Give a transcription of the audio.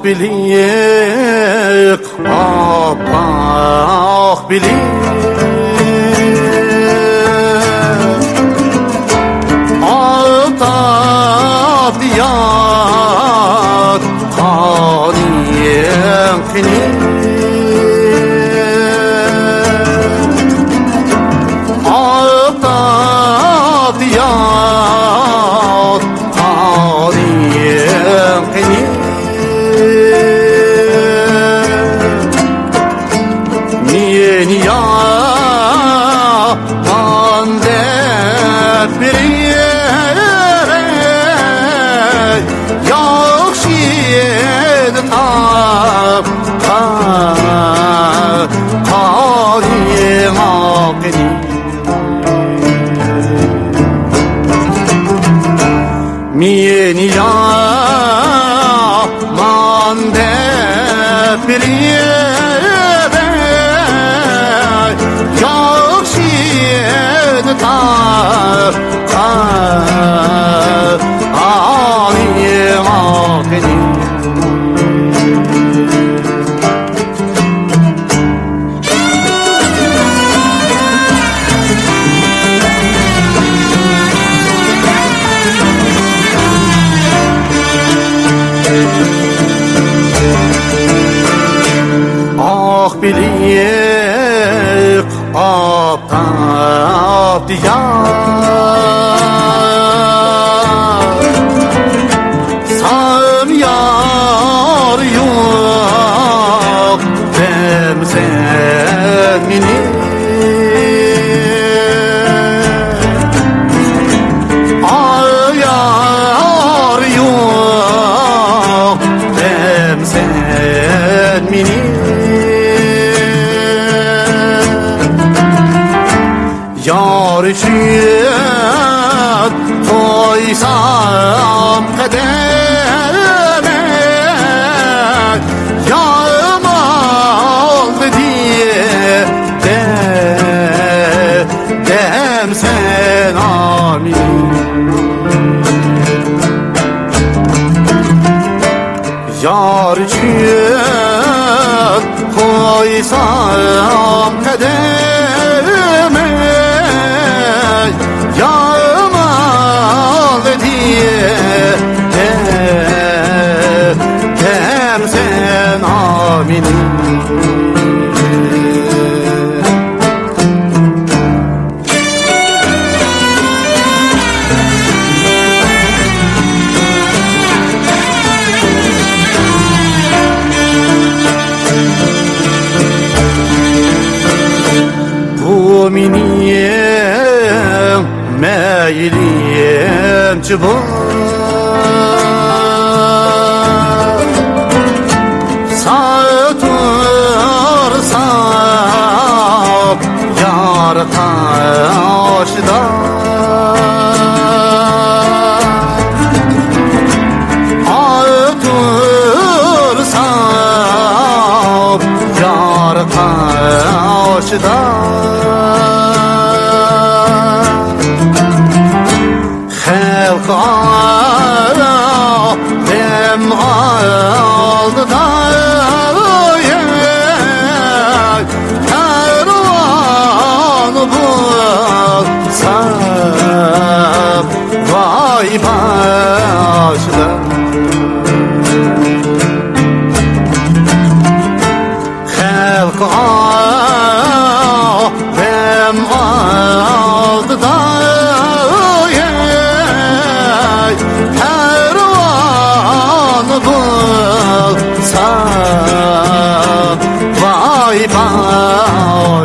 bilik, ah bilik, alta diyat kaniyem kini, alta diyat kaniyem kini. Miyeni ya mande priyebe yakşin tar alim akni. Bilik aptap diyar sam yar yok demsen mini al yar yok demsen mini. Yar için koysam kademe yarım aldı diye demsen amin. Yar için koysam kademe yağmal diye demsen amin. Bu miniyem meyliyem çıbar sağıtırsam yar karşıda ağıtırsam yar karşıda. Dem aldı da kervanı bulsam vay başla. Halka dem aldı da vay vay